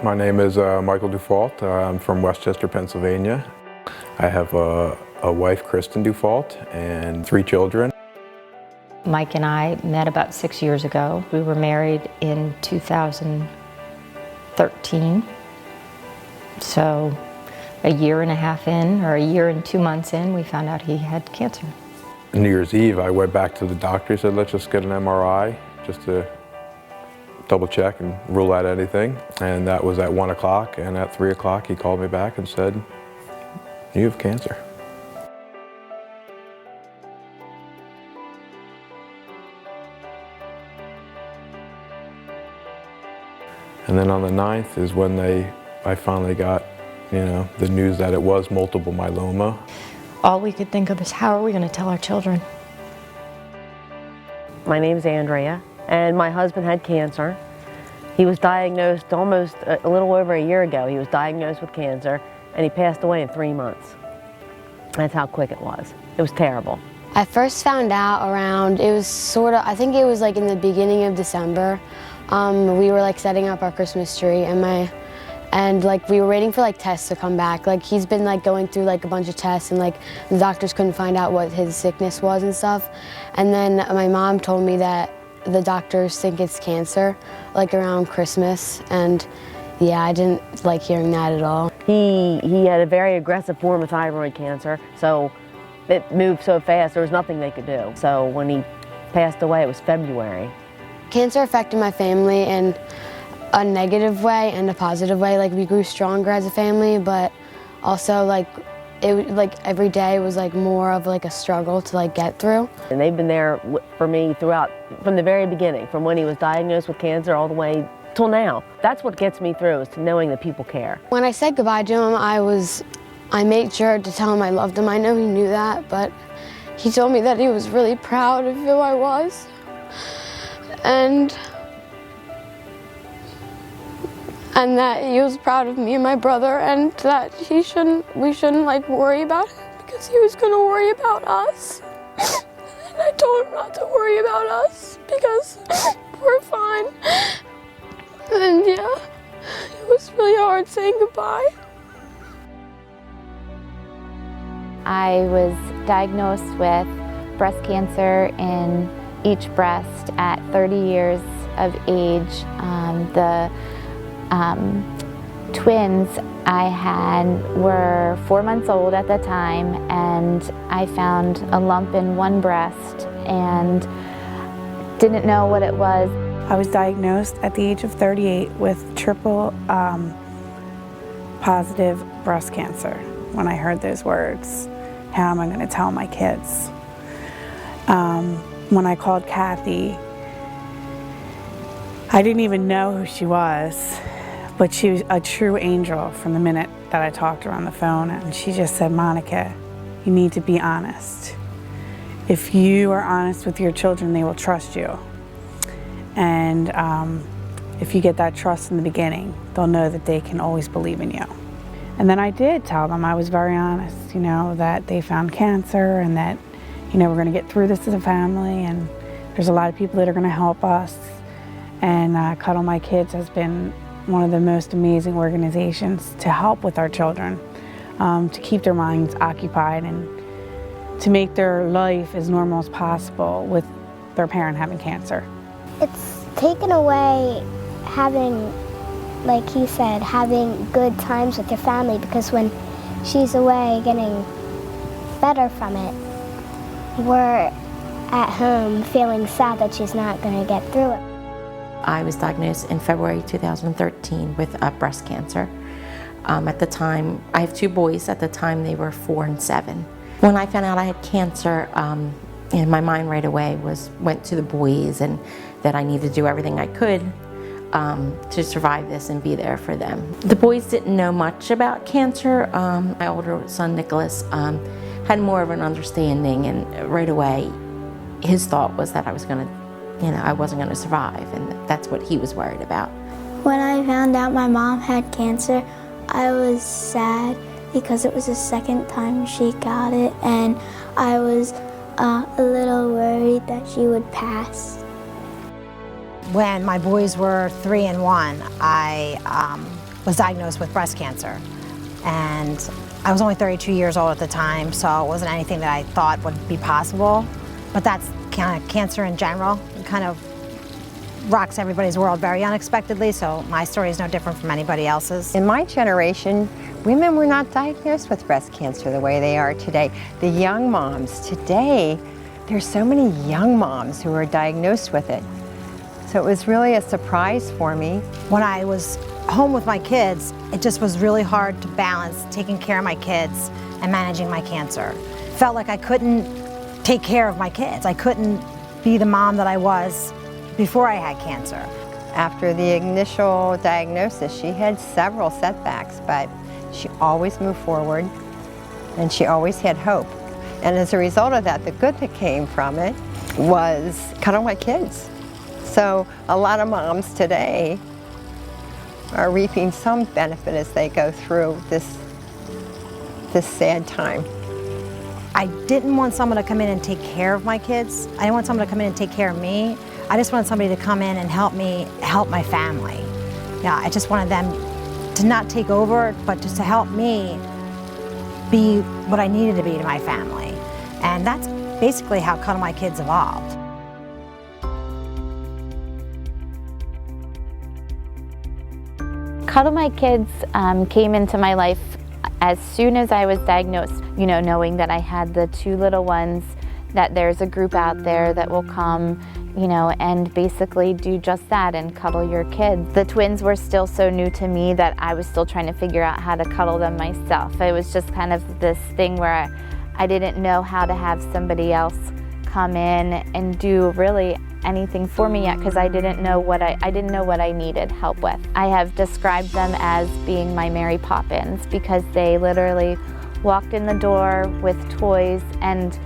My name is Michael Dufault. I'm from Westchester, Pennsylvania. I have a wife, Kristen Dufault, and 3 children. Mike and I met about 6 years ago. We were married in 2013. So a year and a half in, or a year and 2 months in, we found out he had cancer. New Year's Eve, I went back to the doctor. He said, let's just get an MRI just to double check and rule out anything. And that was at 1 o'clock, and at 3 o'clock he called me back and said, you have cancer. And then on the 9th is when I finally got, the news that it was multiple myeloma. All we could think of is, how are we going to tell our children? My name's Andrea, and my husband had cancer. He was diagnosed almost a little over a year ago. He was diagnosed with cancer, and he passed away in 3 months. That's how quick it was. It was terrible. I first found out around, I think it was like in the beginning of December. We were like setting up our Christmas tree, and we were waiting for tests to come back. He's been going through a bunch of tests, and the doctors couldn't find out what his sickness was and stuff. And then my mom told me that the doctors think it's cancer, around Christmas. And yeah, I didn't like hearing that at all. He had a very aggressive form of thyroid cancer, so it moved so fast there was nothing they could do. So when he passed away, it was February. Cancer affected my family in a negative way and a positive way. We grew stronger as a family, but also every day was more of a struggle to get through. And they've been there for me throughout, from the very beginning, from when he was diagnosed with cancer all the way till now. That's what gets me through, is to knowing that people care. When I said goodbye to him, I made sure to tell him I loved him. I know he knew that, but he told me that he was really proud of who I was. And that he was proud of me and my brother, and that we shouldn't worry about him because he was going to worry about us. And I told him not to worry about us because we're fine. And yeah, it was really hard saying goodbye. I was diagnosed with breast cancer in each breast at 30 years of age. The twins I had were 4 months old at the time, and I found a lump in one breast and didn't know what it was. I was diagnosed at the age of 38 with triple positive breast cancer. When I heard those words, how am I going to tell my kids? When I called Kathy, I didn't even know who she was, but she was a true angel from the minute that I talked to her on the phone, and she just said, Monica, you need to be honest. If you are honest with your children, they will trust you. And if you get that trust in the beginning, they'll know that they can always believe in you. And then I did tell them, I was very honest, that they found cancer, and that we're going to get through this as a family, and there's a lot of people that are going to help us. And Cuddle My Kids has been one of the most amazing organizations to help with our children, to keep their minds occupied and to make their life as normal as possible with their parent having cancer. It's taken away having, like he said, having good times with your family, because when she's away getting better from it, we're at home feeling sad that she's not going to get through it. I was diagnosed in February 2013 with breast cancer. At the time, I have 2 boys. At the time, they were 4 and 7. When I found out I had cancer, my mind right away went to the boys, and that I needed to do everything I could to survive this and be there for them. The boys didn't know much about cancer. My older son, Nicholas, had more of an understanding, and right away, his thought was that I was going to, I wasn't going to survive, and that's what he was worried about. When I found out my mom had cancer, I was sad because it was the second time she got it, and I was a little worried that she would pass. When my boys were 3 and 1, I was diagnosed with breast cancer. And I was only 32 years old at the time, so it wasn't anything that I thought would be possible. But that's kind of cancer in general. It kind of rocks everybody's world very unexpectedly, so my story is no different from anybody else's. In my generation, women were not diagnosed with breast cancer the way they are today. The young moms today, there's so many young moms who are diagnosed with it. So it was really a surprise for me. When I was home with my kids, it just was really hard to balance taking care of my kids and managing my cancer. Felt like I couldn't take care of my kids. I couldn't be the mom that I was before I had cancer. After the initial diagnosis, she had several setbacks, but she always moved forward and she always had hope. And as a result of that, the good that came from it was Cuddle My Kids. So a lot of moms today are reaping some benefit as they go through this sad time. I didn't want someone to come in and take care of my kids. I didn't want someone to come in and take care of me. I just wanted somebody to come in and help me help my family. Yeah, I just wanted them to not take over, but just to help me be what I needed to be to my family. And that's basically how Cuddle My Kids evolved. Cuddle My Kids came into my life as soon as I was diagnosed, you know, knowing that I had the 2 little ones, that there's a group out there that will come, you know, and basically do just that and cuddle your kids. The twins were still so new to me that I was still trying to figure out how to cuddle them myself. It was just kind of this thing where I didn't know how to have somebody else come in and do really anything for me yet, because I didn't know what I needed help with. I have described them as being my Mary Poppins because they literally walked in the door with toys and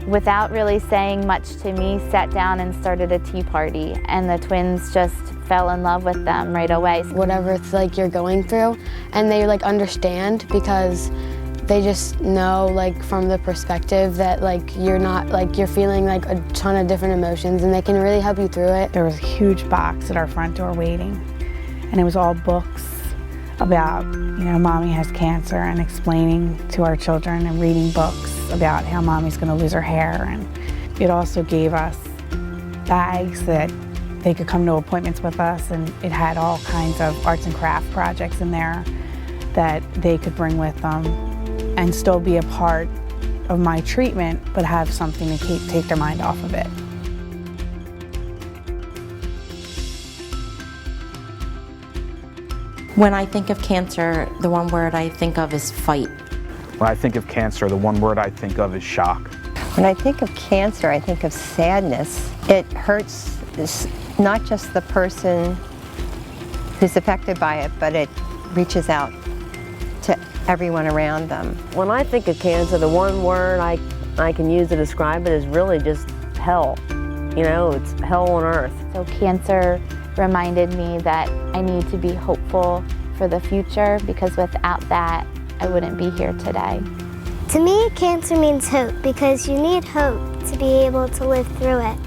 without really saying much to me, sat down and started a tea party, and the twins just fell in love with them right away. Whatever it's like you're going through, and they like understand because they just know like from the perspective that like you're not like you're feeling like a ton of different emotions, and they can really help you through it. There was a huge box at our front door waiting, and it was all books about, you know, mommy has cancer, and explaining to our children and reading books about how mommy's going to lose her hair. And it also gave us bags that they could come to appointments with us, and it had all kinds of arts and craft projects in there that they could bring with them and still be a part of my treatment, but have something to take their mind off of it. When I think of cancer, the one word I think of is fight. When I think of cancer, the one word I think of is shock. When I think of cancer, I think of sadness. It hurts not just the person who's affected by it, but it reaches out to everyone around them. When I think of cancer, the one word I can use to describe it is really just hell. You know, it's hell on earth. So cancer reminded me that I need to be hopeful for the future, because without that, I wouldn't be here today. To me, cancer means hope because you need hope to be able to live through it.